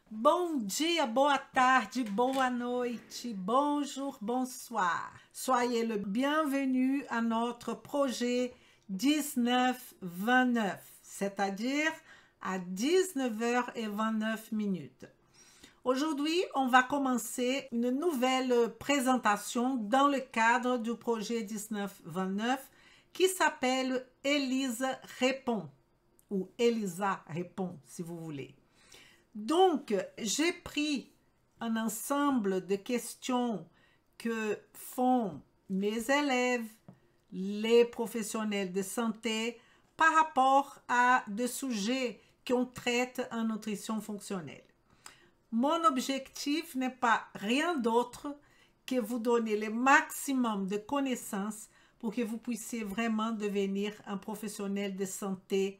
Bom dia, boa tarde, boa noite, bonjour, bonsoir. Soyez le bienvenu à notre projet 19-29, c'est-à-dire à 19h29. Aujourd'hui, on va commencer une nouvelle présentation dans le cadre du projet 19-29 qui s'appelle Elise répond ou Elisa répond si vous voulez. Donc, j'ai pris un ensemble de questions que font mes élèves, les professionnels de santé, par rapport à des sujets qu'on traite en nutrition fonctionnelle. Mon objectif n'est pas rien d'autre que vous donner le maximum de connaissances pour que vous puissiez vraiment devenir un professionnel de santé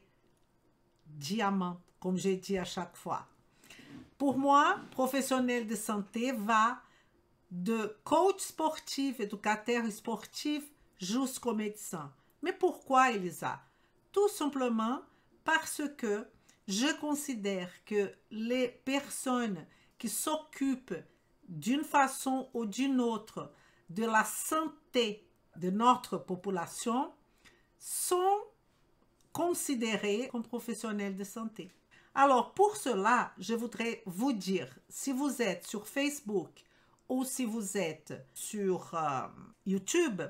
diamant, comme j'ai dit à chaque fois. Pour moi, professionnel de santé va de coach sportif, éducateur sportif, jusqu'au médecin. Mais pourquoi, Elisa? Tout simplement parce que je considère que les personnes qui s'occupent d'une façon ou d'une autre de la santé de notre population sont considérées comme professionnels de santé. Alors, pour cela, je voudrais vous dire, si vous êtes sur Facebook ou si vous êtes sur YouTube,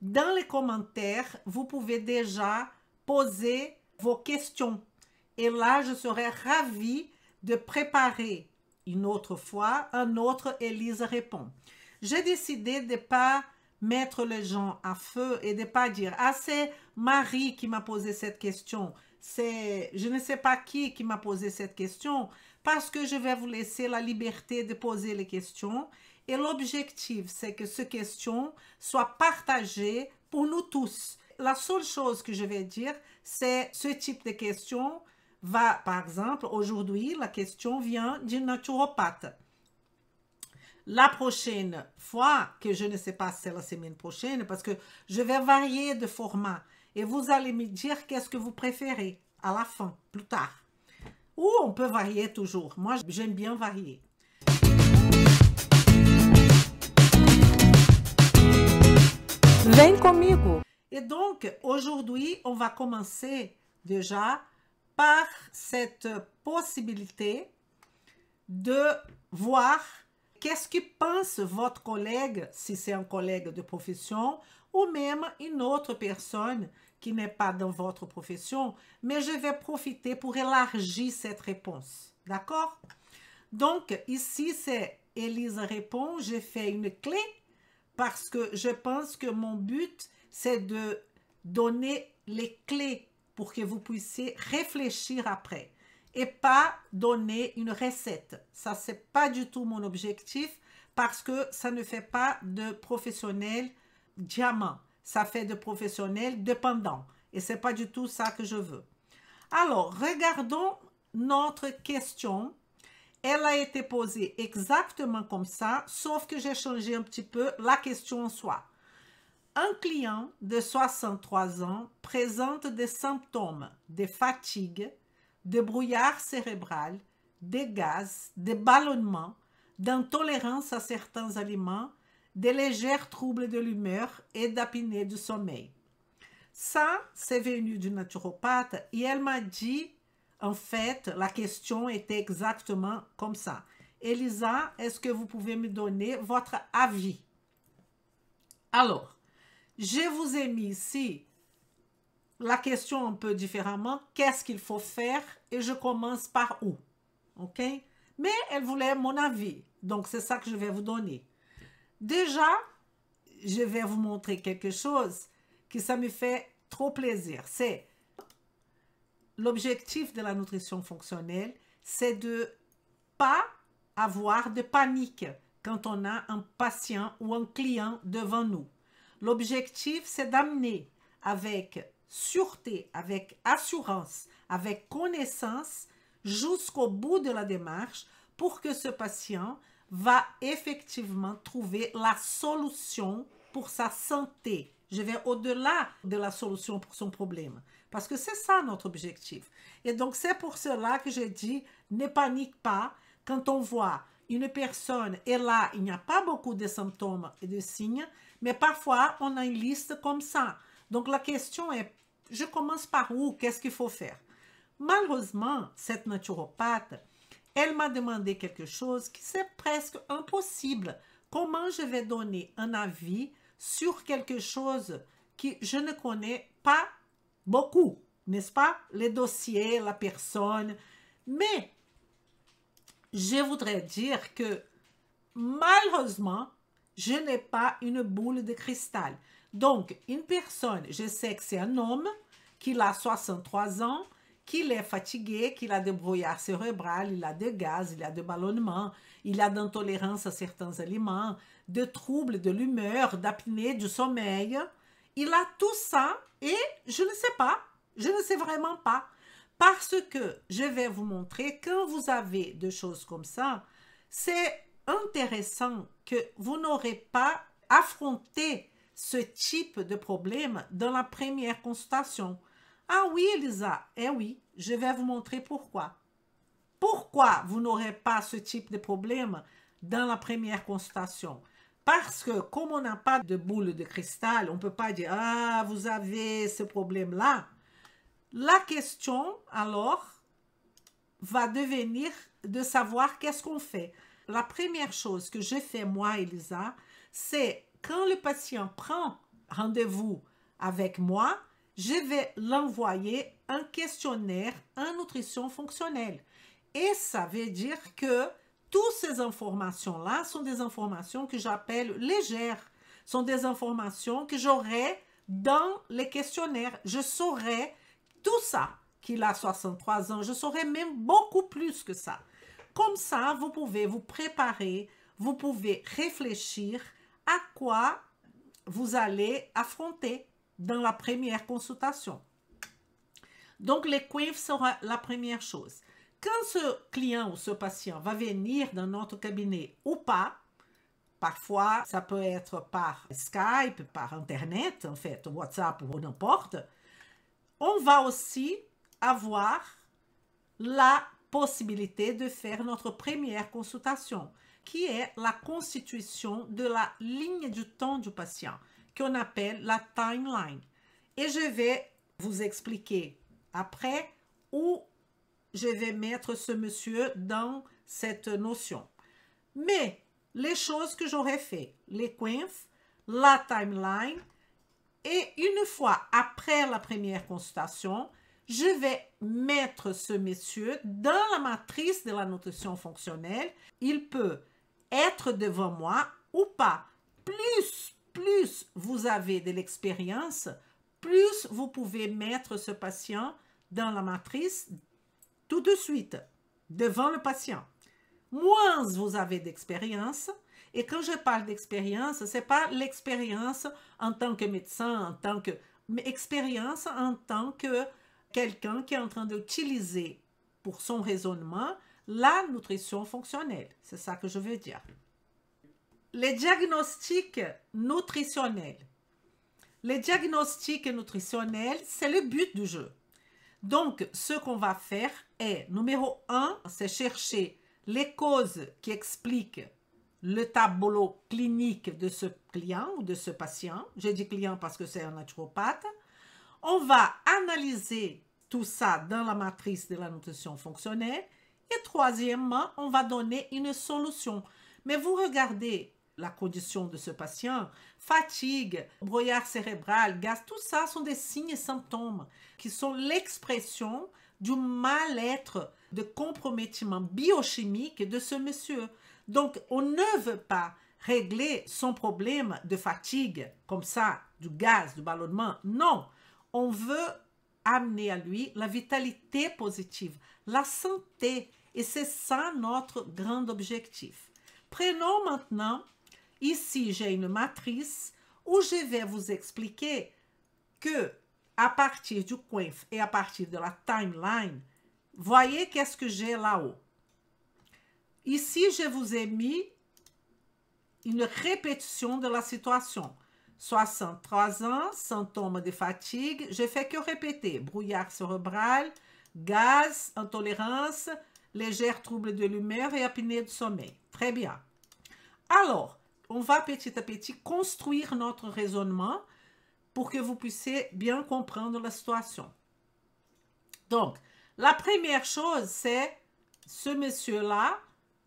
dans les commentaires, vous pouvez déjà poser vos questions. Et là, je serai ravie de préparer une autre fois un autre Elise répond. J'ai décidé de ne pas mettre les gens à feu et de ne pas dire « Ah, c'est Marie qui m'a posé cette question ». C'est je ne sais pas qui m'a posé cette question parce que je vais vous laisser la liberté de poser les questions et l'objectif c'est que ces questions soient partagées pour nous tous. La seule chose que je vais dire c'est ce type de questions va, par exemple, aujourd'hui la question vient d'une naturopathe. La prochaine fois, que je ne sais pas si c'est la semaine prochaine, parce que je vais varier de format et vous allez me dire qu'est-ce que vous préférez à la fin, plus tard. Ou on peut varier toujours. Moi, j'aime bien varier. Vem comigo! Et donc, aujourd'hui, on va commencer déjà par cette possibilité de voir qu'est-ce que pense votre collègue, si c'est un collègue de profession, ou même une autre personne qui n'est pas dans votre profession, mais je vais profiter pour élargir cette réponse. D'accord? Donc, ici, c'est Elise répond. J'ai fait une clé parce que je pense que mon but, c'est de donner les clés pour que vous puissiez réfléchir après et pas donner une recette. Ça, c'est pas du tout mon objectif parce que ça ne fait pas de professionnel diamant. Ça fait de professionnels dépendants. Et c'est pas du tout ça que je veux. Alors, regardons notre question. Elle a été posée exactement comme ça, sauf que j'ai changé un petit peu la question en soi. Un client de 63 ans présente des symptômes de fatigue, de brouillard cérébral, de gaz, de ballonnement, d'intolérance à certains aliments, de légers troubles de l'humeur et d'apnée du sommeil. Ça, c'est venu d'une naturopathe et elle m'a dit, en fait, la question était exactement comme ça. Elisa, est-ce que vous pouvez me donner votre avis? Alors, je vous ai mis ici la question un peu différemment. Qu'est-ce qu'il faut faire? Et je commence par où? OK? Mais elle voulait mon avis. Donc, c'est ça que je vais vous donner. Déjà, je vais vous montrer quelque chose que ça me fait trop plaisir. C'est l'objectif de la nutrition fonctionnelle, c'est de pas avoir de panique quand on a un patient ou un client devant nous. L'objectif, c'est d'amener avec sûreté, avec assurance, avec connaissance jusqu'au bout de la démarche pour que ce patient va effectivement trouver la solution pour sa santé. Je vais au-delà de la solution pour son problème. Parce que c'est ça notre objectif. Et donc, c'est pour cela que je dis, ne panique pas quand on voit une personne et là, il n'y a pas beaucoup de symptômes et de signes, mais parfois, on a une liste comme ça. Donc, la question est, je commence par où? Qu'est-ce qu'il faut faire? Malheureusement, cette naturopathe, elle m'a demandé quelque chose qui c'est presque impossible. Comment je vais donner un avis sur quelque chose que je ne connais pas beaucoup, n'est-ce pas? Les dossiers, la personne. Mais je voudrais dire que malheureusement, je n'ai pas une boule de cristal. Donc, une personne, je sais que c'est un homme, qu'il a 63 ans, qu'il est fatigué, qu'il a des brouillards cérébrales, il a des gaz, il a des ballonnements, il a d'intolérance à certains aliments, de troubles de l'humeur, d'apnée du sommeil. Il a tout ça et je ne sais pas, je ne sais vraiment pas. Parce que je vais vous montrer, quand vous avez des choses comme ça, c'est intéressant que vous n'aurez pas affronté ce type de problème dans la première consultation. Ah oui, Elisa, eh oui, je vais vous montrer pourquoi. Pourquoi vous n'aurez pas ce type de problème dans la première consultation? Parce que comme on n'a pas de boule de cristal, on ne peut pas dire « Ah, vous avez ce problème-là ». La question, alors, va devenir de savoir qu'est-ce qu'on fait. La première chose que je fais, moi, Elisa, c'est quand le patient prend rendez-vous avec moi, je vais l'envoyer un questionnaire en nutrition fonctionnelle. Et ça veut dire que toutes ces informations-là sont des informations que j'appelle légères, sont des informations que j'aurai dans les questionnaires. Je saurai tout ça, qu'il a 63 ans, je saurai même beaucoup plus que ça. Comme ça, vous pouvez vous préparer, vous pouvez réfléchir à quoi vous allez affronter dans la première consultation. Donc, les quiz sera la première chose. Quand ce client ou ce patient va venir dans notre cabinet ou pas, parfois, ça peut être par Skype, par Internet, en fait, WhatsApp ou n'importe, on va aussi avoir la possibilité de faire notre première consultation, qui est la constitution de la ligne du temps du patient, qu'on appelle la timeline. Et je vais vous expliquer après où je vais mettre ce monsieur dans cette notion. Mais les choses que j'aurais fait, les quiz, la timeline, et une fois après la première consultation, je vais mettre ce monsieur dans la matrice de la nutrition fonctionnelle. Il peut être devant moi ou pas. Plus vous avez de l'expérience, plus vous pouvez mettre ce patient dans la matrice tout de suite, devant le patient. Moins vous avez d'expérience, et quand je parle d'expérience, ce n'est pas l'expérience en tant que médecin, mais expérience en tant que quelqu'un qui est en train d'utiliser pour son raisonnement la nutrition fonctionnelle. C'est ça que je veux dire. Les diagnostics nutritionnels. Les diagnostics nutritionnels, c'est le but du jeu. Donc, ce qu'on va faire est, numéro 1, c'est chercher les causes qui expliquent le tableau clinique de ce client ou de ce patient. Je dis client parce que c'est un naturopathe. On va analyser tout ça dans la matrice de la nutrition fonctionnelle. Et troisièmement, on va donner une solution. Mais vous regardez la condition de ce patient, fatigue, brouillard cérébral, gaz, tout ça sont des signes et symptômes qui sont l'expression du mal-être, de compromettement biochimique de ce monsieur. Donc, on ne veut pas régler son problème de fatigue, comme ça, du gaz, du ballonnement. Non, on veut amener à lui la vitalité positive, la santé. Et c'est ça notre grand objectif. Prenons maintenant, ici j'ai une matrice où je vais vous expliquer que à partir du quiz et à partir de la timeline, voyez qu'est-ce que j'ai là-haut. Ici, je vous ai mis une répétition de la situation. 63 ans, symptômes de fatigue, je fais que répéter. Brouillard cérébral, gaz, intolérance, légers troubles de l'humeur et apnée de sommeil. Très bien. Alors, on va petit à petit construire notre raisonnement pour que vous puissiez bien comprendre la situation. Donc, la première chose, c'est ce monsieur-là,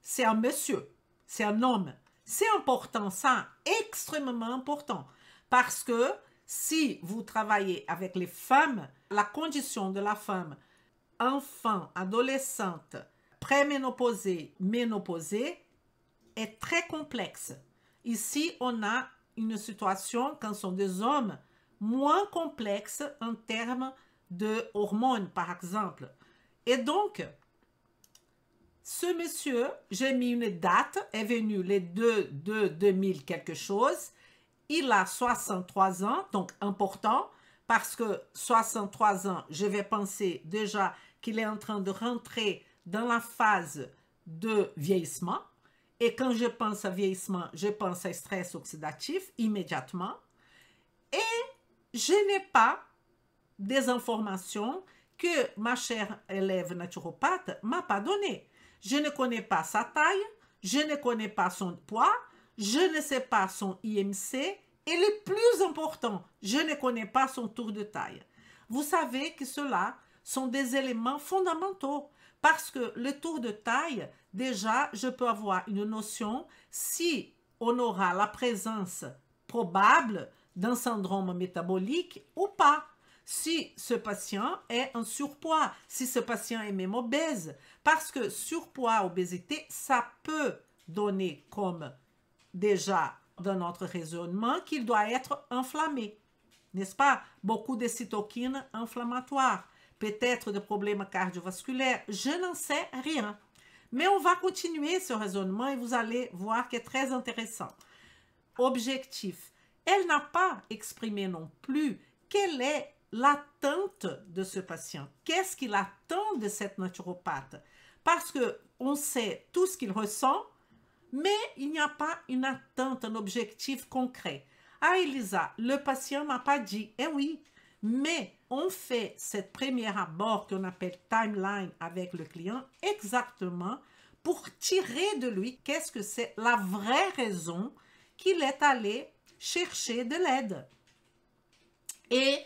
c'est un monsieur, c'est un homme. C'est important, ça, extrêmement important. Parce que si vous travaillez avec les femmes, la condition de la femme, enfant, adolescente, préménopausée, ménopausée, est très complexe. Ici, on a une situation, quand ce sont des hommes, moins complexe en termes de hormones, par exemple. Et donc, ce monsieur, j'ai mis une date, est venu les 2000 quelque chose. Il a 63 ans, donc important, parce que 63 ans, je vais penser déjà qu'il est en train de rentrer dans la phase de vieillissement. Et quand je pense à vieillissement, je pense à stress oxydatif immédiatement. Et je n'ai pas des informations que ma chère élève naturopathe m'a pas données. Je ne connais pas sa taille, je ne connais pas son poids, je ne sais pas son IMC et le plus important, je ne connais pas son tour de taille. Vous savez que ceux-là sont des éléments fondamentaux parce que le tour de taille, déjà, je peux avoir une notion si on aura la présence probable d'un syndrome métabolique ou pas. Si ce patient est en surpoids, si ce patient est même obèse, parce que surpoids, obésité, ça peut donner comme déjà dans notre raisonnement qu'il doit être inflammé, n'est-ce pas? Beaucoup de cytokines inflammatoires, peut-être des problèmes cardiovasculaires, je n'en sais rien. Mais on va continuer ce raisonnement et vous allez voir qu'il est très intéressant. Objectif. Elle n'a pas exprimé non plus quelle est l'attente de ce patient. Qu'est-ce qu'il attend de cette naturopathe? Parce qu'on sait tout ce qu'il ressent, mais il n'y a pas une attente, un objectif concret. Ah, Elisa, le patient m'a pas dit. Eh oui, mais on fait cette première abord qu'on appelle timeline avec le client exactement pour tirer de lui qu'est-ce que c'est la vraie raison qu'il est allé chercher de l'aide. Et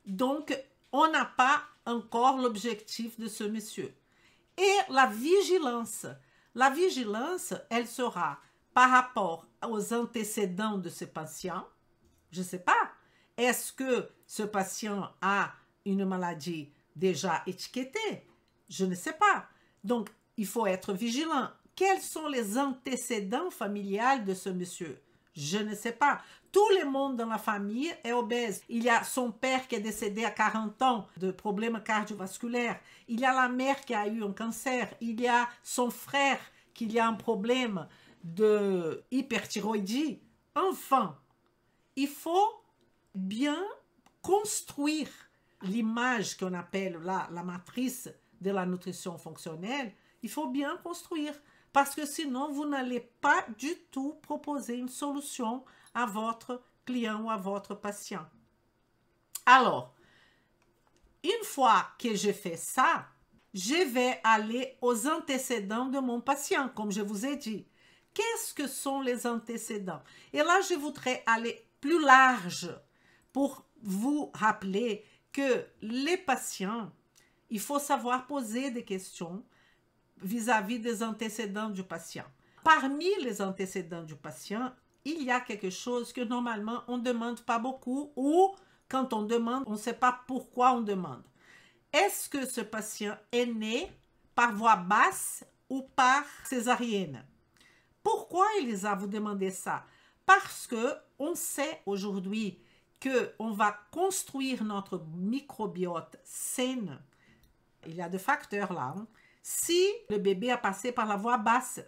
donc, on n'a pas encore l'objectif de ce monsieur. Et la vigilance, elle sera par rapport aux antécédents de ce patient. Je ne sais pas. Est-ce que ce patient a une maladie déjà étiquetée? Je ne sais pas. Donc, il faut être vigilant. Quels sont les antécédents familiales de ce monsieur? Je ne sais pas. Tout le monde dans la famille est obèse. Il y a son père qui est décédé à 40 ans de problèmes cardiovasculaires. Il y a la mère qui a eu un cancer. Il y a son frère qui a un problème de hyperthyroïdie. Enfin, il faut bien construire l'image qu'on appelle la matrice de la nutrition fonctionnelle. Il faut bien construire. Parce que sinon, vous n'allez pas du tout proposer une solution à votre client ou à votre patient. Alors, une fois que j'ai fait ça, je vais aller aux antécédents de mon patient, comme je vous ai dit. Qu'est-ce que sont les antécédents? Et là, je voudrais aller plus large pour vous rappeler que les patients, il faut savoir poser des questions vis-à-vis des antécédents du patient. Parmi les antécédents du patient, il y a quelque chose que normalement on ne demande pas beaucoup ou quand on demande, on ne sait pas pourquoi on demande. Est-ce que ce patient est né par voie basse ou par césarienne? Pourquoi, Elisa, vous demandez ça? Parce que on sait aujourd'hui qu'on va construire notre microbiote sain. Il y a des facteurs là, hein? Si le bébé a passé par la voie basse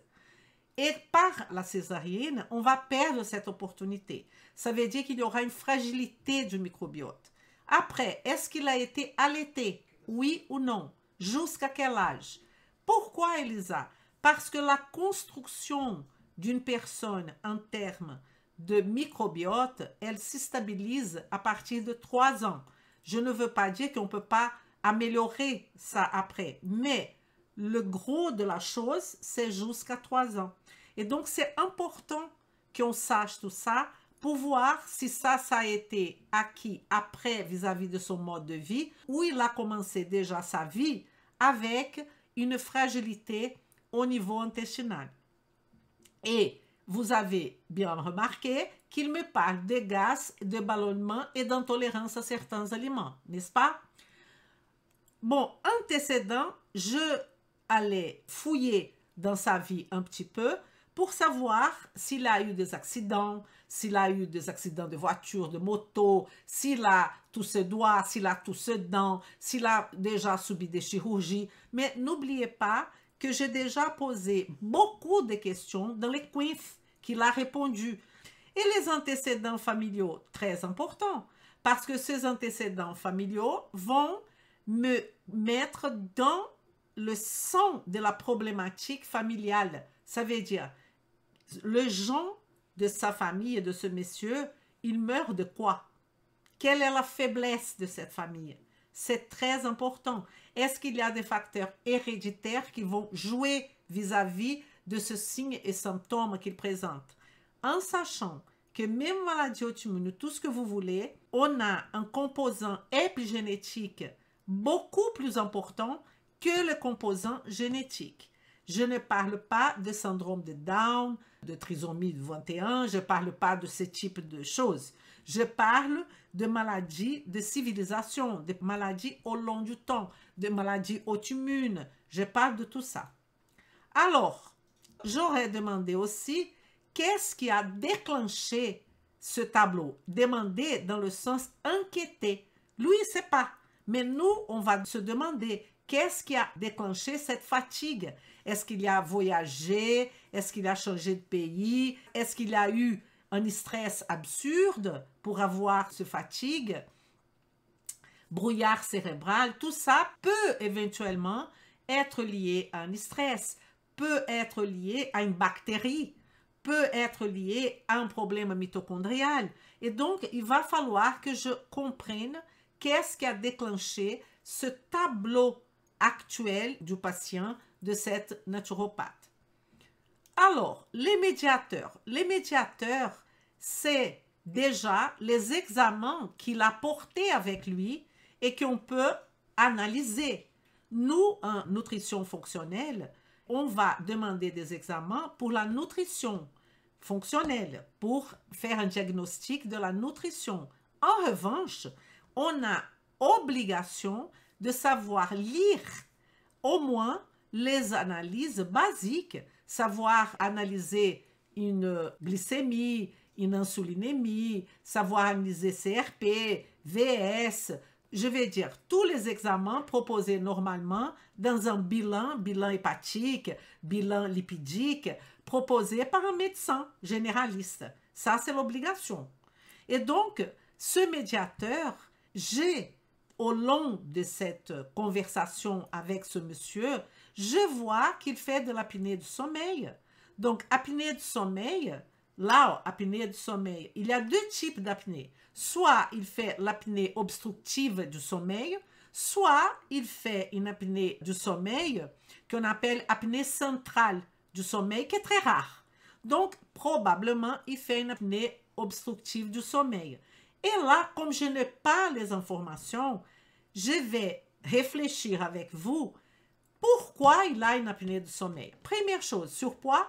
et par la césarienne, on va perdre cette opportunité. Ça veut dire qu'il y aura une fragilité du microbiote. Après, est-ce qu'il a été allaité? Oui ou non? Jusqu'à quel âge? Pourquoi, Elisa? Parce que la construction d'une personne en termes de microbiote, elle se stabilise à partir de 3 ans. Je ne veux pas dire qu'on ne peut pas améliorer ça après, mais le gros de la chose, c'est jusqu'à 3 ans. Et donc, c'est important qu'on sache tout ça pour voir si ça a été acquis après vis-à-vis de son mode de vie, ou il a commencé déjà sa vie avec une fragilité au niveau intestinal. Et vous avez bien remarqué qu'il me parle de gaz, de ballonnement et d'intolérance à certains aliments, n'est-ce pas? Bon, antécédent, je allais fouiller dans sa vie un petit peu pour savoir s'il a eu des accidents, s'il a eu des accidents de voiture, de moto, s'il a tous ses doigts, s'il a tous ses dents, s'il a déjà subi des chirurgies. Mais n'oubliez pas que j'ai déjà posé beaucoup de questions dans les quiz qu'il a répondu. Et les antécédents familiaux, très importants, parce que ces antécédents familiaux vont me mettre dans le sang de la problématique familiale. Ça veut dire, le gens de sa famille et de ce monsieur, il meurt de quoi? Quelle est la faiblesse de cette famille? C'est très important. Est-ce qu'il y a des facteurs héréditaires qui vont jouer vis-à-vis de ce signe et symptômes qu'il présente? En sachant que même maladie auto-immune, tout ce que vous voulez, on a un composant épigénétique beaucoup plus important que le composant génétique. Je ne parle pas de syndrome de Down, de trisomie 21, je ne parle pas de ce type de choses. Je parle de maladies de civilisation, de maladies au long du temps, de maladies auto-immunes. Je parle de tout ça. Alors, j'aurais demandé aussi qu'est-ce qui a déclenché ce tableau. Demander dans le sens inquiéter. Lui, il ne sait pas. Mais nous, on va se demander qu'est-ce qui a déclenché cette fatigue. Est-ce qu'il a voyagé? Est-ce qu'il a changé de pays? Est-ce qu'il a eu un stress absurde pour avoir cette fatigue? Brouillard cérébral, tout ça peut éventuellement être lié à un stress, peut être lié à une bactérie, peut être lié à un problème mitochondrial. Et donc, il va falloir que je comprenne qu'est-ce qui a déclenché ce tableau actuel du patient de cette naturopathe. Alors, les médiateurs. Les médiateurs, c'est déjà les examens qu'il a portés avec lui et qu'on peut analyser. Nous, en nutrition fonctionnelle, on va demander des examens pour la nutrition fonctionnelle, pour faire un diagnostic de la nutrition. En revanche, on a obligation de savoir lire au moins les analyses basiques, savoir analyser une glycémie, une insulinémie, savoir analyser CRP, VS, je vais dire tous les examens proposés normalement dans un bilan hépatique, bilan lipidique, proposé par un médecin généraliste. Ça, c'est l'obligation. Et donc, ce médiateur, j'ai, au long de cette conversation avec ce monsieur, je vois qu'il fait de l'apnée du sommeil. Donc, apnée du sommeil, là, apnée du sommeil, il y a deux types d'apnée. Soit il fait l'apnée obstructive du sommeil, soit il fait une apnée du sommeil qu'on appelle apnée centrale du sommeil, qui est très rare. Donc, probablement, il fait une apnée obstructive du sommeil. Et là, comme je n'ai pas les informations, je vais réfléchir avec vous pourquoi il a une apnée du sommeil. Première chose, surpoids,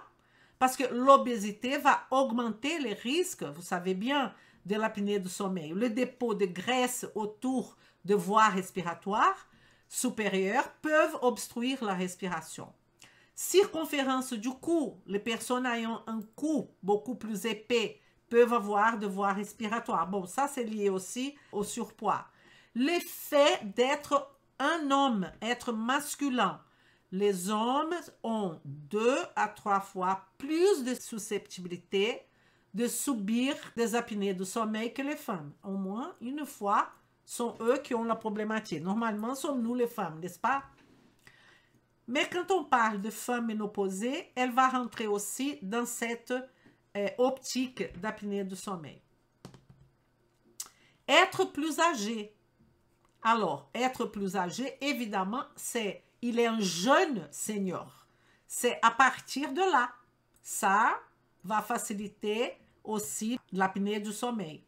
parce que l'obésité va augmenter les risques, vous savez bien, de l'apnée du sommeil. Le dépôt de graisse autour de voies respiratoires supérieures peuvent obstruer la respiration. Circonférence du cou, les personnes ayant un cou beaucoup plus épais peuvent avoir de voies respiratoires. Bon, ça c'est lié aussi au surpoids. Le fait d'être un homme, être masculin, les hommes ont 2 à 3 fois plus de susceptibilité de subir des apnées du sommeil que les femmes. Au moins une fois, sont eux qui ont la problématique. Normalement, sommes nous les femmes, n'est-ce pas? Mais quand on parle de femme ménopausée, elle va rentrer aussi dans cette optique d'apnée du sommeil. Être plus âgé. Alors, être plus âgé, évidemment, c'est il est un jeune senior. C'est à partir de là. Ça va faciliter aussi l'apnée du sommeil.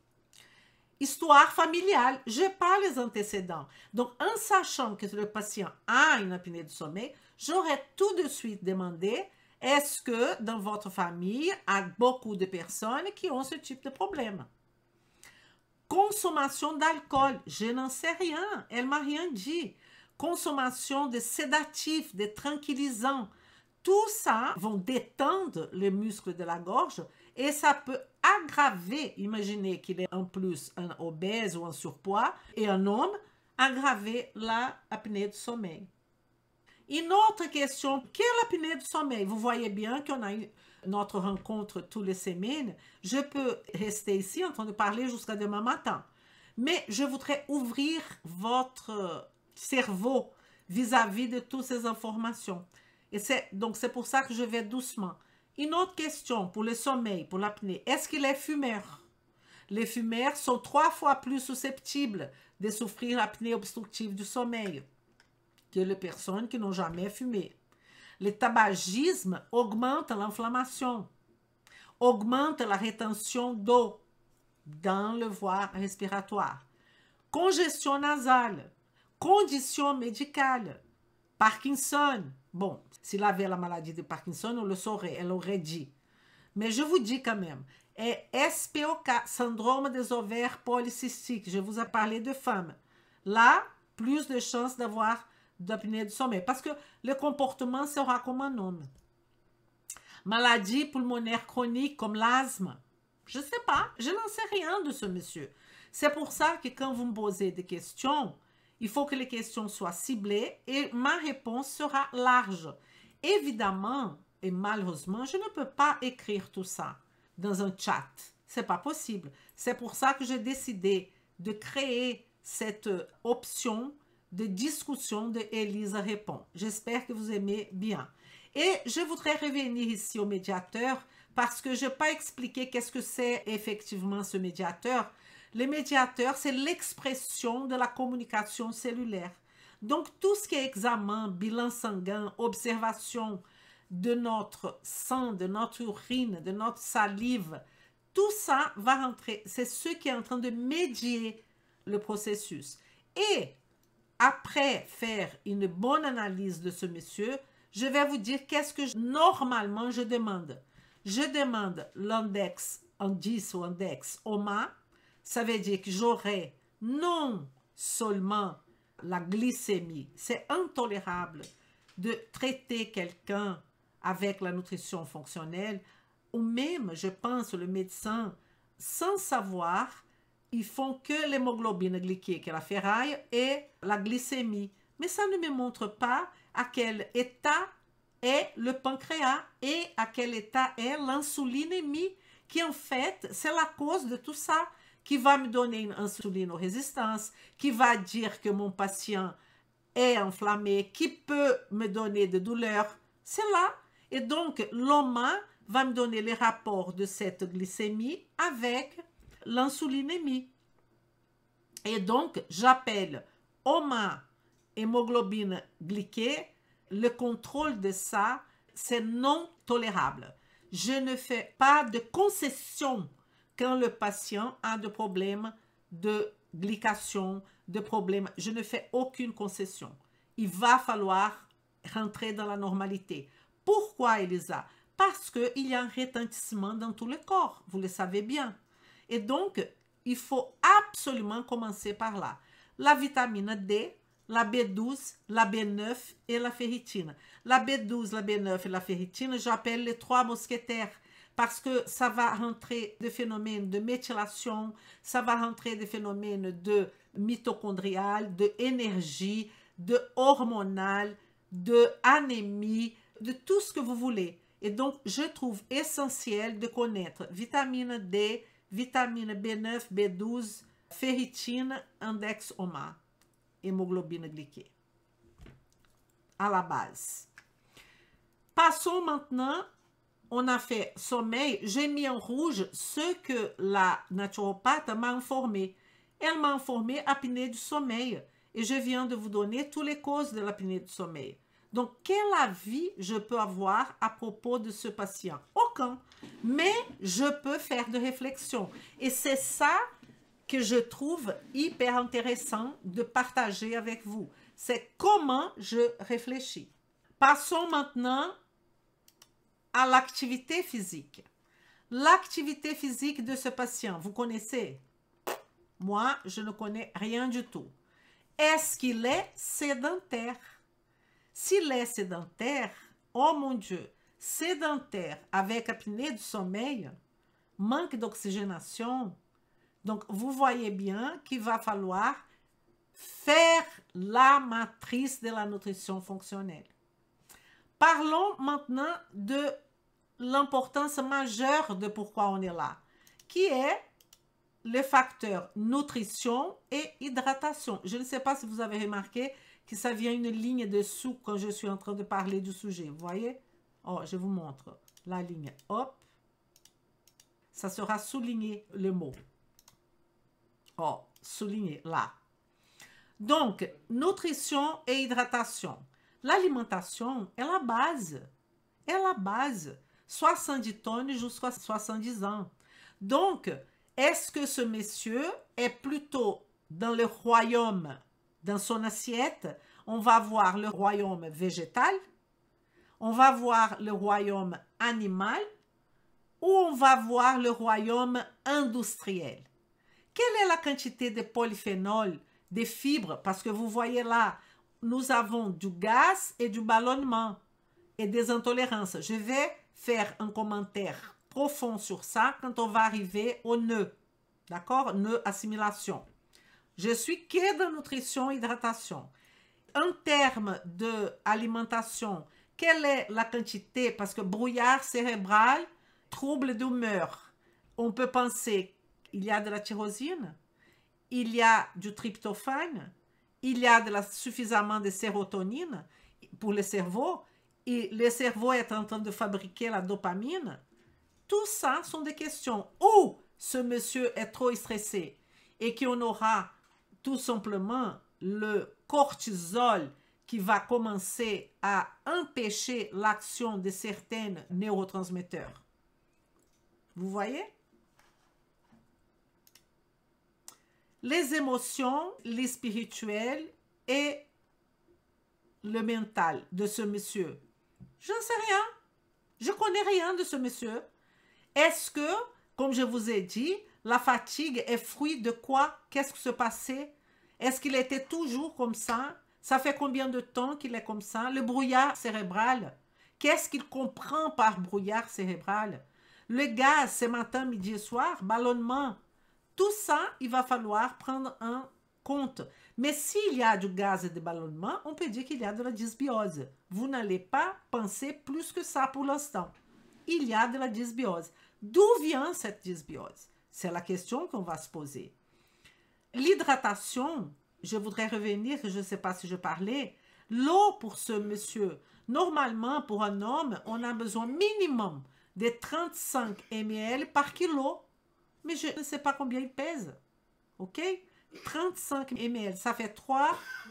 Histoire familiale, je n'ai pas les antécédents. Donc, en sachant que le patient a une apnée du sommeil, j'aurais tout de suite demandé, est-ce que dans votre famille, il y a beaucoup de personnes qui ont ce type de problème? Consommation d'alcool, je n'en sais rien, elle ne m'a rien dit. Consommation de sédatifs, de tranquillisants, tout ça vont détendre les muscles de la gorge et ça peut aggraver, imaginez qu'il est en plus un obèse ou un surpoids et un homme, aggraver l'apnée du sommeil. Une autre question, quelle apnée du sommeil? Vous voyez bien qu'on a notre rencontre toutes les semaines. Je peux rester ici en train de parler jusqu'à demain matin. Mais je voudrais ouvrir votre cerveau vis-à-vis de toutes ces informations. Et donc, c'est pour ça que je vais doucement. Une autre question pour le sommeil, pour l'apnée. Est-ce qu'il est fumeur? Les fumeurs sont 3 fois plus susceptibles de souffrir l'apnée obstructive du sommeil que les personnes qui n'ont jamais fumé. Le tabagisme augmente l'inflammation, augmente la rétention d'eau dans le voie respiratoire. Congestion nasale, condition médicale, Parkinson. Bon, s'il avait la maladie de Parkinson, on le saurait, elle aurait dit. Mais je vous dis quand même, et SPOK, syndrome des ovaires polycystiques, je vous ai parlé de femmes. Là, plus de chances d'avoir d'apnée du sommeil, parce que le comportement sera comme un homme. Maladie pulmonaire chronique comme l'asthme, je ne sais pas, je n'en sais rien de ce monsieur. C'est pour ça que quand vous me posez des questions, il faut que les questions soient ciblées et ma réponse sera large. Évidemment, et malheureusement, je ne peux pas écrire tout ça dans un chat. Ce n'est pas possible. C'est pour ça que j'ai décidé de créer cette option de discussion de Elisa Répond. J'espère que vous aimez bien. Et je voudrais revenir ici au médiateur parce que je n'ai pas expliqué qu'est-ce que c'est effectivement ce médiateur. Le médiateur, c'est l'expression de la communication cellulaire. Donc, tout ce qui est examen, bilan sanguin, observation de notre sang, de notre urine, de notre salive, tout ça va rentrer. C'est ce qui est en train de médier le processus. Et après faire une bonne analyse de ce monsieur, je vais vous dire qu'est-ce que normalement je demande. Je demande l'index en 10 ou index OMA. Ça veut dire que j'aurai non seulement la glycémie. C'est intolérable de traiter quelqu'un avec la nutrition fonctionnelle ou même, je pense, le médecin, sans savoir, ils font que l'hémoglobine glyquée, qui est la ferraille, et la glycémie. Mais ça ne me montre pas à quel état est le pancréas et à quel état est l'insulinémie, qui en fait, c'est la cause de tout ça, qui va me donner une insulinorésistance, qui va dire que mon patient est enflammé, qui peut me donner de douleurs. C'est là. Et donc, l'OMA va me donner les rapports de cette glycémie avec l'insulinémie. Et donc, j'appelle OMA, hémoglobine glyquée, le contrôle de ça, c'est non tolérable. Je ne fais pas de concession quand le patient a des problèmes de glycation, de problèmes. Je ne fais aucune concession. Il va falloir rentrer dans la normalité. Pourquoi, Elisa? Parce qu'il y a un retentissement dans tout le corps, vous le savez bien. Et donc, il faut absolument commencer par là. La vitamine D, la B12, la B9 et la ferritine. La B12, la B9 et la ferritine, j'appelle les 3 mousquetaires parce que ça va rentrer des phénomènes de méthylation, ça va rentrer des phénomènes de mitochondrial, de énergie, de hormonal, de anémie, de tout ce que vous voulez. Et donc, je trouve essentiel de connaître vitamine D, vitamine B9, B12, ferritine, index OMA, hémoglobine glyquée. À la base. Passons maintenant, on a fait sommeil. J'ai mis en rouge ce que la naturopathe m'a informé. Elle m'a informé apnée du sommeil. et je viens de vous donner toutes les causes de l'apnée du sommeil. Donc, quel avis je peux avoir à propos de ce patient? Aucun. Mais je peux faire de réflexion. Et c'est ça que je trouve hyper intéressant de partager avec vous. C'est comment je réfléchis. Passons maintenant à l'activité physique. L'activité physique de ce patient, vous connaissez? Moi, je ne connais rien du tout. Est-ce qu'il est sédentaire? S'il est sédentaire, oh mon Dieu, sédentaire avec apnée du sommeil, manque d'oxygénation, donc vous voyez bien qu'il va falloir faire la matrice de la nutrition fonctionnelle. Parlons maintenant de l'importance majeure de pourquoi on est là, qui est le facteur nutrition et hydratation. Je ne sais pas si vous avez remarqué que ça vient une ligne dessous quand je suis en train de parler du sujet. Vous voyez? Oh, je vous montre la ligne. Hop. Ça sera souligné le mot. Oh, souligné là. Donc, nutrition et hydratation. L'alimentation est la base. É la base. 70 tonnes jusqu'à 70 ans. Donc, est-ce que ce monsieur est plutôt dans le royaume, dans son assiette, on va voir le royaume végétal, on va voir le royaume animal, ou on va voir le royaume industriel? Quelle est la quantité de polyphénol, de fibres? Parce que vous voyez là, nous avons du gaz et du ballonnement et des intolérances. Je vais faire un commentaire profond sur ça quand on va arriver au nœud. D'accord? Nœud assimilation. Je suis que de nutrition, hydratation. En termes d'alimentation, quelle est la quantité? Parce que brouillard cérébral, trouble d'humeur. On peut penser qu'il y a de la tyrosine, il y a du tryptophane, il y a suffisamment de sérotonine pour le cerveau, et le cerveau est en train de fabriquer la dopamine. Tout ça sont des questions. Ou ce monsieur est trop stressé et qu'on aura tout simplement le cortisol qui va commencer à empêcher l'action de certains neurotransmetteurs. Vous voyez? Les émotions, les spirituelles et le mental de ce monsieur. Je ne sais rien. Je ne connais rien de ce monsieur. Est-ce que, comme je vous ai dit, la fatigue est fruit de quoi? Qu'est-ce qui se passait? Est-ce qu'il était toujours comme ça? Ça fait combien de temps qu'il est comme ça? Le brouillard cérébral. Qu'est-ce qu'il comprend par brouillard cérébral? Le gaz, c'est matin, midi et soir, ballonnement. Tout ça, il va falloir prendre en compte. Mais s'il y a du gaz et de ballonnement, on peut dire qu'il y a de la dysbiose. Vous n'allez pas penser plus que ça pour l'instant. Il y a de la dysbiose. D'où vient cette dysbiose? C'est la question qu'on va se poser. L'hydratation, je voudrais revenir, je ne sais pas si je parlais, l'eau pour ce monsieur, normalement pour un homme, on a besoin minimum de 35 ml par kilo, mais je ne sais pas combien il pèse, ok? 35 ml, ça fait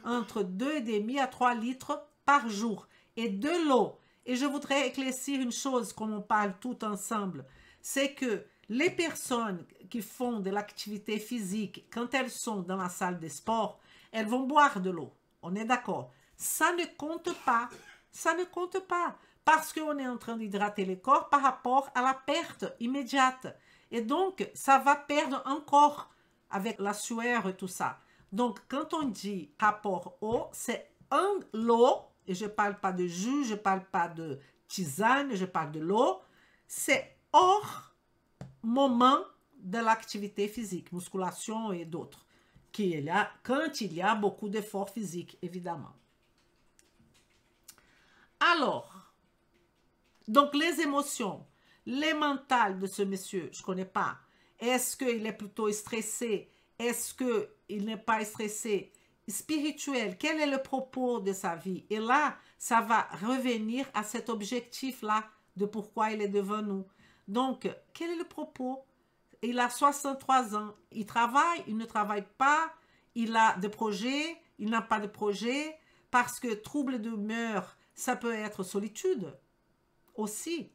entre 2,5 à 3 litres par jour, et de l'eau. Et je voudrais éclaircir une chose, comme on parle tout ensemble, c'est que les personnes qui font de l'activité physique, quand elles sont dans la salle de sport, elles vont boire de l'eau. On est d'accord? Ça ne compte pas. Ça ne compte pas. Parce qu'on est en train d'hydrater le corps par rapport à la perte immédiate. Et donc, ça va perdre encore avec la sueur et tout ça. Donc, quand on dit rapport eau, c'est l'eau, et je ne parle pas de jus, je ne parle pas de tisane, je parle de l'eau, c'est hors moment de l'activité physique, musculation et d'autres, quand il y a beaucoup d'efforts physiques, évidemment. Alors, donc les émotions, les mentales de ce monsieur, je ne connais pas. Est-ce qu'il est plutôt stressé? Est-ce qu'il n'est pas stressé? Spirituel, quel est le propos de sa vie? Et là, ça va revenir à cet objectif-là de pourquoi il est devant nous. Donc, quel est le propos? Il a 63 ans, il travaille, il ne travaille pas, il a des projets, il n'a pas de projet, parce que trouble d'humeur, ça peut être solitude aussi.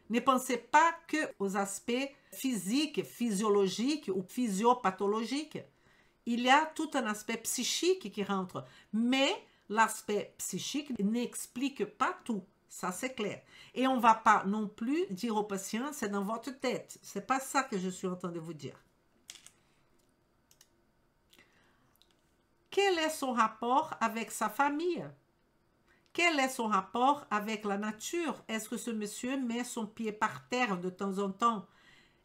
Ne pensez pas que aux aspects physiques, physiologiques ou physiopathologiques. Il y a tout un aspect psychique qui rentre, mais l'aspect psychique n'explique pas tout. Ça, c'est clair. Et on ne va pas non plus dire au patient, c'est dans votre tête. Ce n'est pas ça que je suis en train de vous dire. Quel est son rapport avec sa famille? Quel est son rapport avec la nature? Est-ce que ce monsieur met son pied par terre de temps en temps?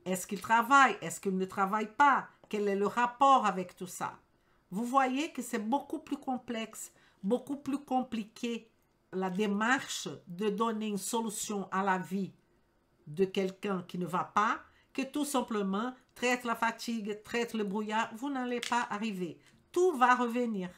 Est-ce qu'il travaille? Est-ce qu'il ne travaille pas? Quel est le rapport avec tout ça? Vous voyez que c'est beaucoup plus complexe, beaucoup plus compliqué la démarche de donner une solution à la vie de quelqu'un qui ne va pas, que tout simplement traite la fatigue, traite le brouillard, vous n'allez pas arriver. Tout va revenir.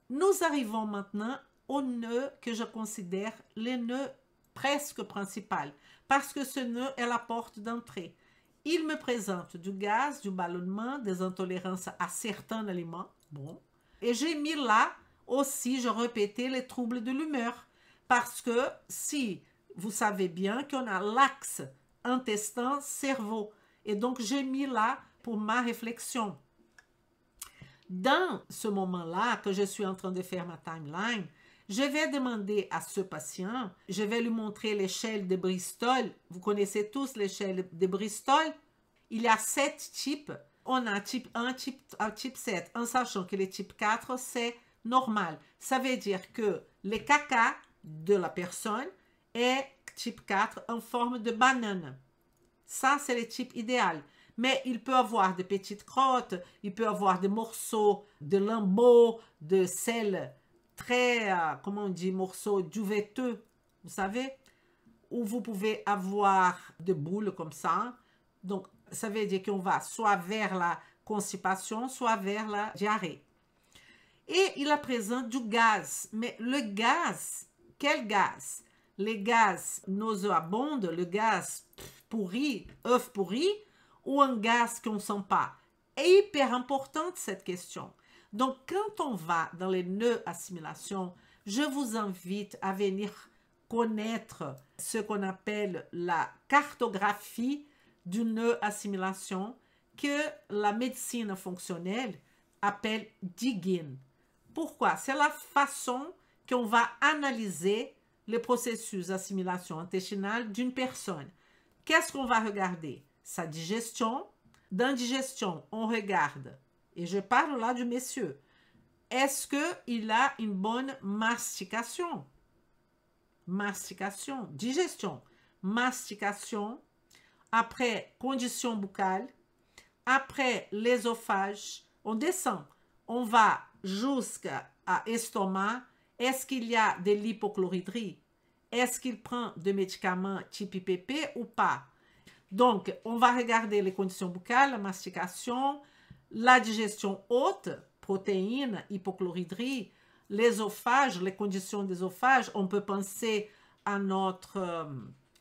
Nous arrivons maintenant au nœud que je considère le nœud presque principal, parce que ce nœud est la porte d'entrée. Il me présente du gaz, du ballonnement, des intolérances à certains aliments. Bon. Et j'ai mis là aussi, je répétais, les troubles de l'humeur. Parce que si vous savez bien qu'on a l'axe intestin-cerveau. Et donc, j'ai mis là pour ma réflexion. Dans ce moment-là, que je suis en train de faire ma timeline, je vais demander à ce patient, je vais lui montrer l'échelle de Bristol. Vous connaissez tous l'échelle de Bristol? Il y a 7 types. On a type 1, type 7, en sachant que le type 4, c'est normal. Ça veut dire que le caca de la personne est type 4 en forme de banane. Ça, c'est le type idéal. Mais il peut avoir des petites crottes, il peut avoir des morceaux de lambeaux, de sel très, comment on dit, morceaux duveteux, vous savez, où vous pouvez avoir des boules comme ça. Donc, ça veut dire qu'on va soit vers la constipation, soit vers la diarrhée. Et il a présent du gaz. Mais le gaz, quel gaz? Les gaz nauséabondes, le gaz pourri, œuf pourri, ou un gaz qu'on ne sent pas? est hyper importante cette question. Donc, quand on va dans les nœuds assimilation, je vous invite à venir connaître ce qu'on appelle la cartographie du nœud assimilation que la médecine fonctionnelle appelle digging. Pourquoi? C'est la façon qu'on va analyser le processus d'assimilation intestinale d'une personne. Qu'est-ce qu'on va regarder? Sa digestion. Dans digestion, on regarde, et je parle là du monsieur, est-ce qu'il a une bonne mastication? Mastication, digestion, mastication, après condition buccale, après l'ésophage, on descend, on va jusqu'à l'estomac. Est-ce qu'il y a de l'hypochloridrie? Est-ce qu'il prend des médicaments type IPP ou pas? Donc, on va regarder les conditions buccales, la mastication, la digestion haute, protéines, hypochloridrie, l'ésophage, les conditions d'ésophage. On peut penser à notre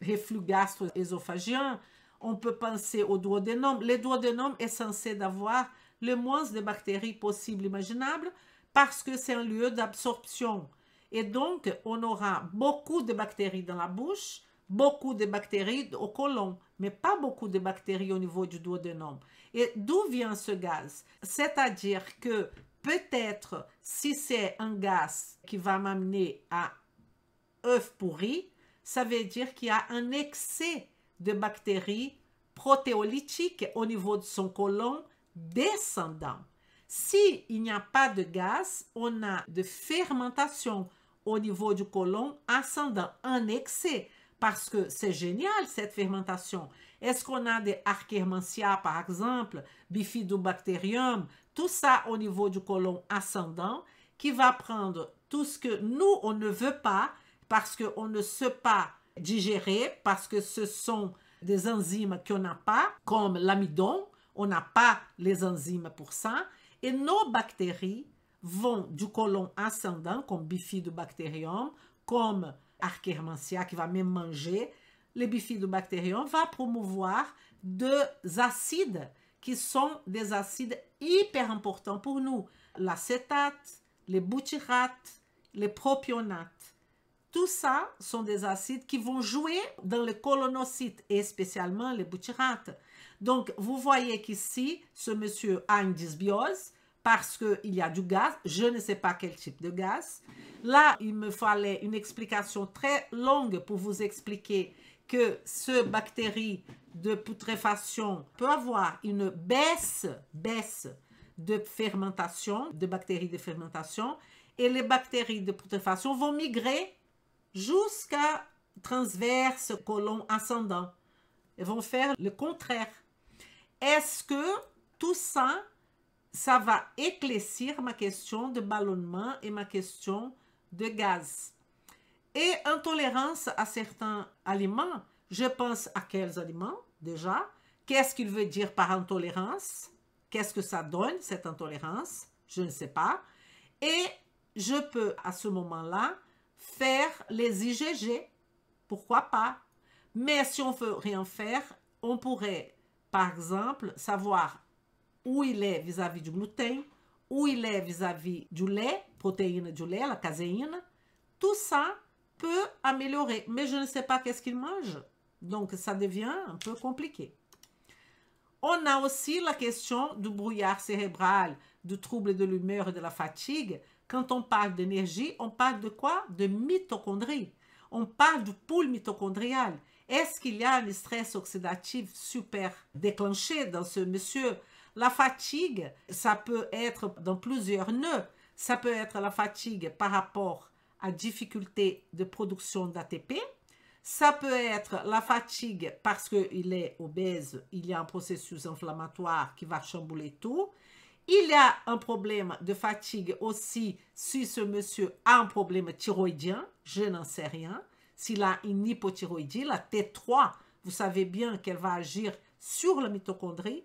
reflux gastro-œsophagien. On peut penser au duodénum. Le duodénum est censé d'avoir le moins de bactéries possible, imaginable, parce que c'est un lieu d'absorption. Et donc, on aura beaucoup de bactéries dans la bouche, beaucoup de bactéries au côlon, mais pas beaucoup de bactéries au niveau du duodénum. Et d'où vient ce gaz? C'est-à-dire que peut-être, si c'est un gaz qui va m'amener à œuf pourri, ça veut dire qu'il y a un excès de bactéries protéolytiques au niveau de son côlon descendant. S'il n'y a pas de gaz, on a de fermentation au niveau du côlon ascendant, un excès. Parce que c'est génial cette fermentation. Est-ce qu'on a des Akkermansia par exemple, Bifidobacterium, tout ça au niveau du côlon ascendant qui va prendre tout ce que nous, on ne veut pas parce qu'on ne sait pas digérer, parce que ce sont des enzymes qu'on n'a pas, comme l'amidon, on n'a pas les enzymes pour ça. Et nos bactéries vont du côlon ascendant, comme Bifidobacterium, comme Akkermansia qui va même manger, le Bifidobacterium va promouvoir des acides qui sont des acides hyper importants pour nous. L'acétate, les butyrates, les propionates. Tout ça sont des acides qui vont jouer dans les colonocytes et spécialement les butyrates. Donc, vous voyez qu'ici, ce monsieur a une dysbiose parce qu'il y a du gaz. Je ne sais pas quel type de gaz. Là, il me fallait une explication très longue pour vous expliquer que ce bactérie de putréfaction peut avoir une baisse de fermentation, de bactéries de fermentation, et les bactéries de putréfaction vont migrer jusqu'à transverse, côlon ascendant. Elles vont faire le contraire. Est-ce que tout ça, ça va éclaircir ma question de ballonnement et ma question de gaz? Et intolérance à certains aliments, je pense à quels aliments déjà? Qu'est-ce qu'il veut dire par intolérance? Qu'est-ce que ça donne, cette intolérance? Je ne sais pas. Et je peux, à ce moment-là, faire les IgG. Pourquoi pas? Mais si on ne veut rien faire, on pourrait, par exemple, savoir où il est vis-à-vis du gluten, où il est vis-à-vis du lait, protéine du lait, la caséine. Tout ça peut améliorer, mais je ne sais pas qu'est-ce qu'il mange. Donc, ça devient un peu compliqué. On a aussi la question du brouillard cérébral, du trouble de l'humeur et de la fatigue. Quand on parle d'énergie, on parle de quoi? De mitochondrie. On parle du pool mitochondrial. Est-ce qu'il y a un stress oxydatif super déclenché dans ce monsieur? La fatigue, ça peut être dans plusieurs nœuds. Ça peut être la fatigue par rapport à difficulté de production d'ATP. Ça peut être la fatigue parce qu'il est obèse, il y a un processus inflammatoire qui va chambouler tout. Il y a un problème de fatigue aussi si ce monsieur a un problème thyroïdien, je n'en sais rien. S'il a une hypothyroïdie, la T3, vous savez bien qu'elle va agir sur la mitochondrie,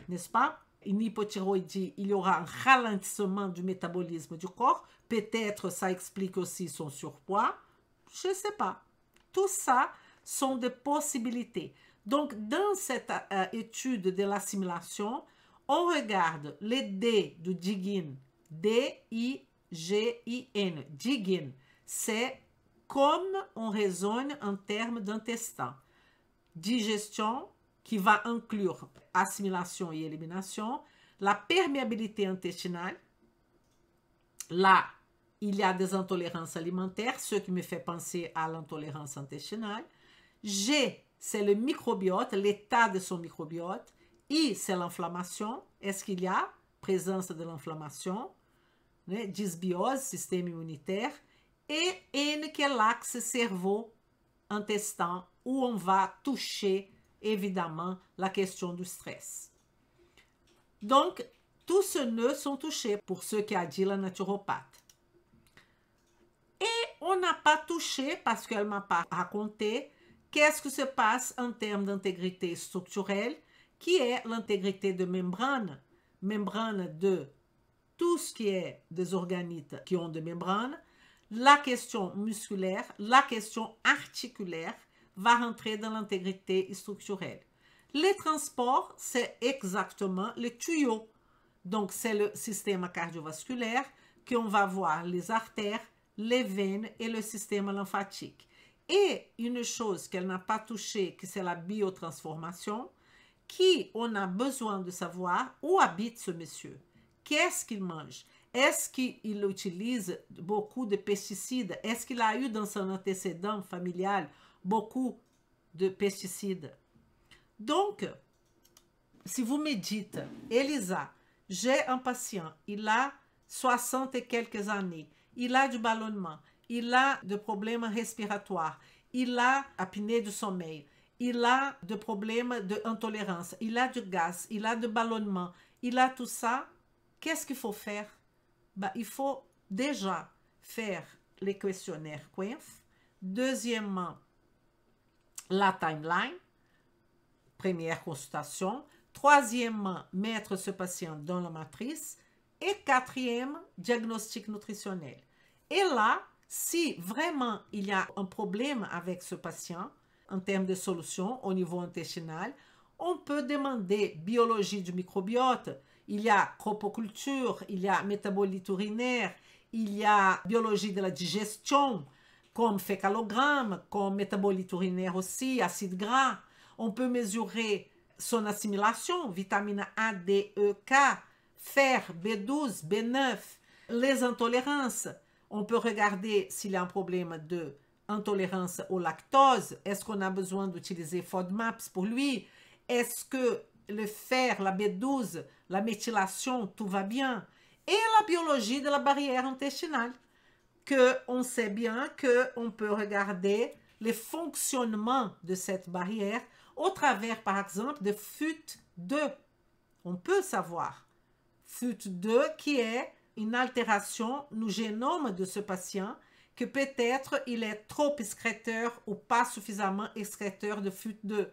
n'est-ce pas? Une hypothyroïdie, il y aura un ralentissement du métabolisme du corps. Peut-être ça explique aussi son surpoids. Je ne sais pas. Tout ça sont des possibilités. Donc, dans cette étude de l'assimilation, on regarde les D du Diggin, D-I-G-I-N. Diggin, c'est comme on raisonne en termes d'intestin. Digestion, qui va inclure assimilation et élimination, la perméabilité intestinale. Là, il y a des intolérances alimentaires, ce qui me fait penser à l'intolérance intestinale. G, c'est le microbiote, l'état de son microbiote. I, c'est l'inflammation. Est-ce qu'il y a présence de l'inflammation? Dysbiose, système immunitaire. Et N, qui est l'axe cerveau-intestin, où on va toucher, évidemment, la question du stress. Donc, tous ces nœuds sont touchés, pour ce qu'a dit la naturopathe. Et on n'a pas touché, parce qu'elle ne m'a pas raconté, qu'est-ce qui se passe en termes d'intégrité structurelle, qui est l'intégrité de membrane de tout ce qui est des organites qui ont des membranes. La question musculaire, la question articulaire va rentrer dans l'intégrité structurelle. Les transports, c'est exactement le tuyau. Donc, c'est le système cardiovasculaire qu'on va voir les artères, les veines et le système lymphatique. Et une chose qu'elle n'a pas touchée, que c'est la biotransformation, qui on a besoin de savoir où habite ce monsieur. Qu'est-ce qu'il mange? Est-ce qu'il utilise beaucoup de pesticides? Est-ce qu'il a eu dans son antécédent familial beaucoup de pesticides? Donc, si vous me dites, Elisa, j'ai un patient, il a 60 et quelques années, il a du ballonnement, il a des problèmes respiratoires, il a apnée du sommeil, il a des problèmes d'intolérance, il a du gaz, il a du ballonnement, il a tout ça, qu'est-ce qu'il faut faire? Il faut déjà faire les questionnaires QINF. Deuxièmement, la timeline, première consultation. Troisièmement, mettre ce patient dans la matrice. Et quatrième, diagnostic nutritionnel. Et là, si vraiment il y a un problème avec ce patient, en termes de solution au niveau intestinal, On peut demander biologie du microbiote. Il y a cropoculture, il y a métabolite urinaire, il y a biologie de la digestion, comme fécalogramme, comme métabolite urinaire aussi, acide gras. On peut mesurer son assimilation, vitamine A, D, E, K, fer, B12, B9, les intolérances. On peut regarder s'il y a un problème de intolérance au lactose. Est-ce qu'on a besoin d'utiliser FODMAPs pour lui? Est-ce que le fer, la B12, la méthylation, tout va bien? Et la biologie de la barrière intestinale, qu'on sait bien qu'on peut regarder les fonctionnements de cette barrière au travers, par exemple, de FUT2. On peut savoir FUT2 qui est une altération du génome de ce patient, que peut-être il est trop excréteur ou pas suffisamment excréteur de FUT2.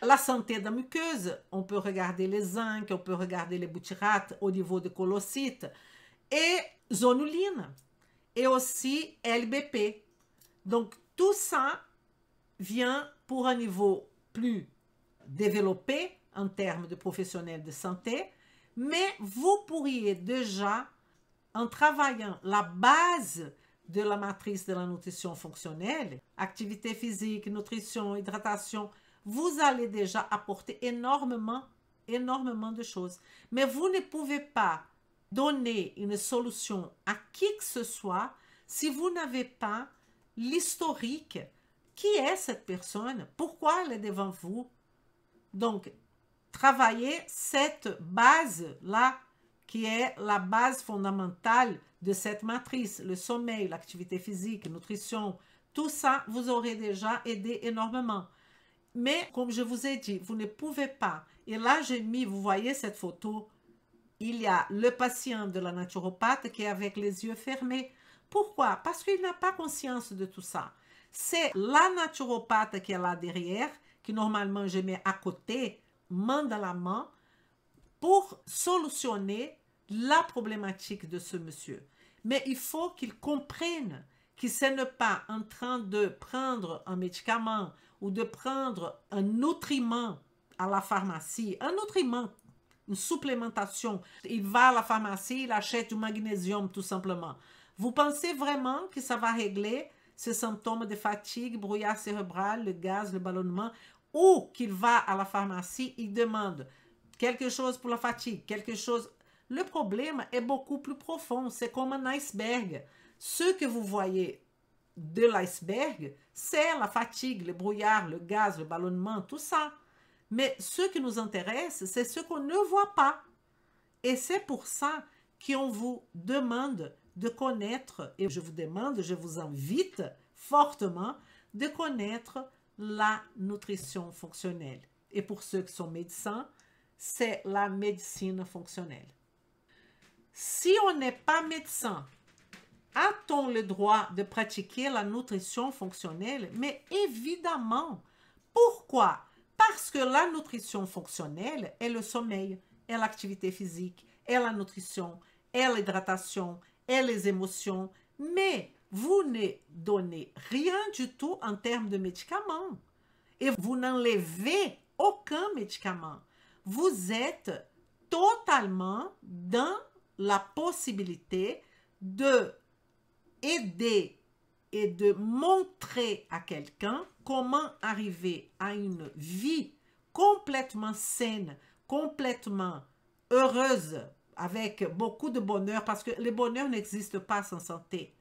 La santé de la muqueuse, on peut regarder les zinc, on peut regarder les butyrates au niveau de colocytes et zonuline et aussi LBP. Donc tout ça vient pour un niveau plus développé en termes de professionnels de santé, mais vous pourriez déjà, en travaillant la base de la matrice de la nutrition fonctionnelle, activité physique, nutrition, hydratation, vous allez déjà apporter énormément de choses. Mais vous ne pouvez pas donner une solution à qui que ce soit si vous n'avez pas l'historique. Qui est cette personne? Pourquoi elle est devant vous? Donc, travaillez cette base-là, qui est la base fondamentale de cette matrice, le sommeil, l'activité physique, nutrition, tout ça, vous aurez déjà aidé énormément. Mais, comme je vous ai dit, vous ne pouvez pas. Et là, j'ai mis, vous voyez cette photo, il y a le patient de la naturopathe qui est avec les yeux fermés. Pourquoi? Parce qu'il n'a pas conscience de tout ça. C'est la naturopathe qui est là derrière, qui normalement je mets à côté, main dans la main, pour solutionner la problématique de ce monsieur. Mais il faut qu'il comprenne que ce n'est pas en train de prendre un médicament ou de prendre un nutriment à la pharmacie, un nutriment, une supplémentation. Il va à la pharmacie, il achète du magnésium tout simplement. Vous pensez vraiment que ça va régler ces symptômes de fatigue, brouillard cérébral, le gaz, le ballonnement, ou qu'il va à la pharmacie, il demande quelque chose pour la fatigue, quelque chose. Le problème est beaucoup plus profond, c'est comme un iceberg. Ce que vous voyez de l'iceberg, c'est la fatigue, le brouillard, le gaz, le ballonnement, tout ça. Mais ce qui nous intéresse, c'est ce qu'on ne voit pas. Et c'est pour ça qu'on vous demande de connaître, et je vous demande, je vous invite fortement de connaître la nutrition fonctionnelle. Et pour ceux qui sont médecins, c'est la médecine fonctionnelle. Si on n'est pas médecin, a-t-on le droit de pratiquer la nutrition fonctionnelle? Mais évidemment. Pourquoi? Parce que la nutrition fonctionnelle est le sommeil, est l'activité physique, est la nutrition, est l'hydratation, est les émotions. Mais vous ne donnez rien du tout en termes de médicaments. Et vous n'enlevez aucun médicament. Vous êtes totalement dans la possibilité de aider et de montrer à quelqu'un comment arriver à une vie complètement saine, complètement heureuse, avec beaucoup de bonheur, parce que le bonheur n'existe pas sans santé,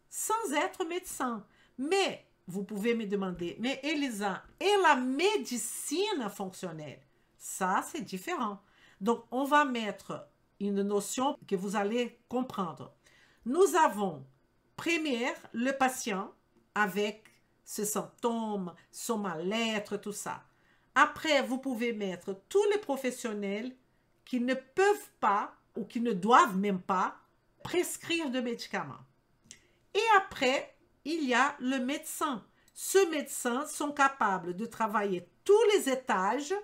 sans être médecin. Mais vous pouvez me demander, mais Elisa, et la médecine fonctionnelle? Ça, c'est différent. Donc, on va mettre une notion que vous allez comprendre. Nous avons, première, le patient avec ses symptômes, son mal-être, tout ça. Après, vous pouvez mettre tous les professionnels qui ne peuvent pas ou qui ne doivent même pas prescrire de médicaments. Et après, il y a le médecin. Ce médecin sont capables de travailler tous les étages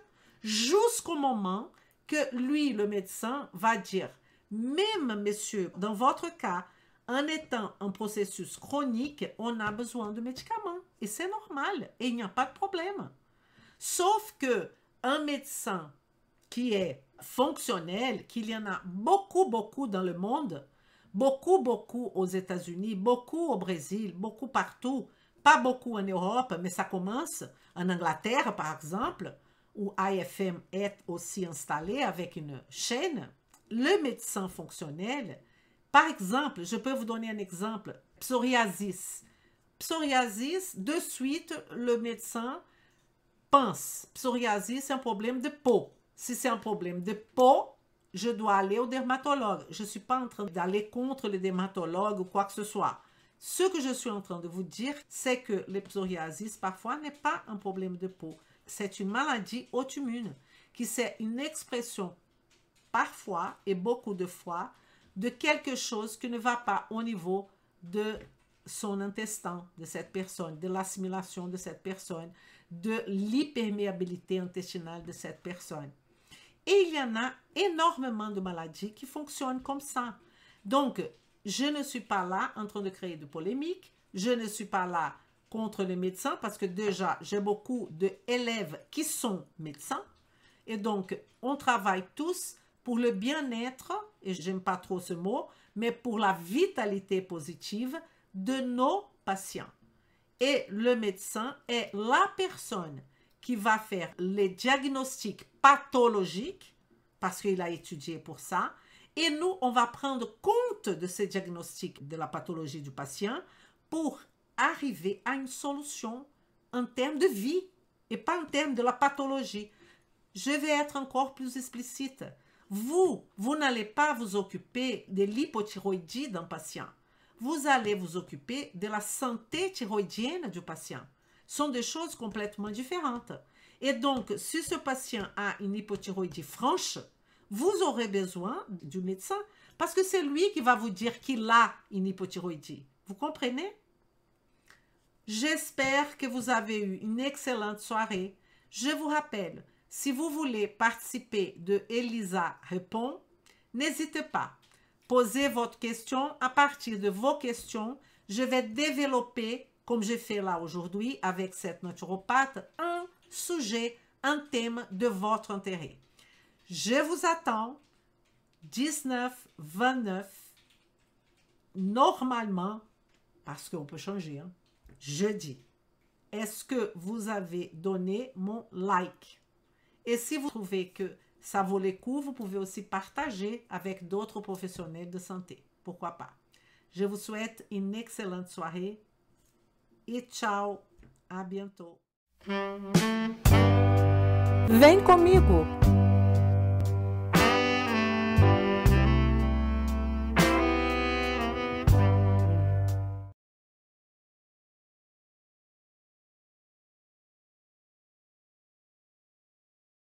jusqu'au moment que lui, le médecin, va dire, même monsieur, dans votre cas, en étant un processus chronique, on a besoin de médicaments. Et c'est normal. Et il n'y a pas de problème. Sauf que un médecin qui est fonctionnel, qu'il y en a beaucoup dans le monde, beaucoup aux États-Unis, beaucoup au Brésil, beaucoup partout, pas beaucoup en Europe, mais ça commence en Angleterre, par exemple, où AFM est aussi installé avec une chaîne. Le médecin fonctionnel, par exemple, je peux vous donner un exemple, psoriasis. Psoriasis, de suite, le médecin pense, psoriasis, c'est un problème de peau. Si c'est un problème de peau, je dois aller au dermatologue. Je ne suis pas en train d'aller contre les dermatologues ou quoi que ce soit. Ce que je suis en train de vous dire, c'est que le psoriasis, parfois, n'est pas un problème de peau. C'est une maladie auto-immune qui c'est une expression, parfois et beaucoup de fois, de quelque chose qui ne va pas au niveau de son intestin de cette personne, de l'assimilation de cette personne, de l'hyperméabilité intestinale de cette personne. Et il y en a énormément de maladies qui fonctionnent comme ça. Donc, je ne suis pas là en train de créer de polémique. Je ne suis pas là contre les médecins parce que déjà, j'ai beaucoup d'élèves qui sont médecins. Et donc, on travaille tous pour le bien-être, et j'aime pas trop ce mot, mais pour la vitalité positive de nos patients. Et le médecin est la personne qui va faire les diagnostics pathologiques, parce qu'il a étudié pour ça, et nous, on va prendre compte de ces diagnostics de la pathologie du patient pour arriver à une solution en termes de vie et pas en termes de la pathologie. Je vais être encore plus explicite. Vous n'allez pas vous occuper de l'hypothyroïdie d'un patient. Vous allez vous occuper de la santé thyroïdienne du patient. Ce sont des choses complètement différentes. Et donc, si ce patient a une hypothyroïdie franche, vous aurez besoin du médecin parce que c'est lui qui va vous dire qu'il a une hypothyroïdie. Vous comprenez? J'espère que vous avez eu une excellente soirée. Je vous rappelle, si vous voulez participer de Elisa Répond, n'hésitez pas. Posez votre question. À partir de vos questions, je vais développer, comme j'ai fait là aujourd'hui avec cette naturopathe, un sujet, un thème de votre intérêt. Je vous attends 19-29, normalement, parce qu'on peut changer, hein, jeudi. Est-ce que vous avez donné mon like? Et si vous trouvez que ça vaut le coup, vous pouvez aussi partager avec d'autres professionnels de santé. Pourquoi pas? Je vous souhaite une excellente soirée et ciao, à bientôt. Vem comigo!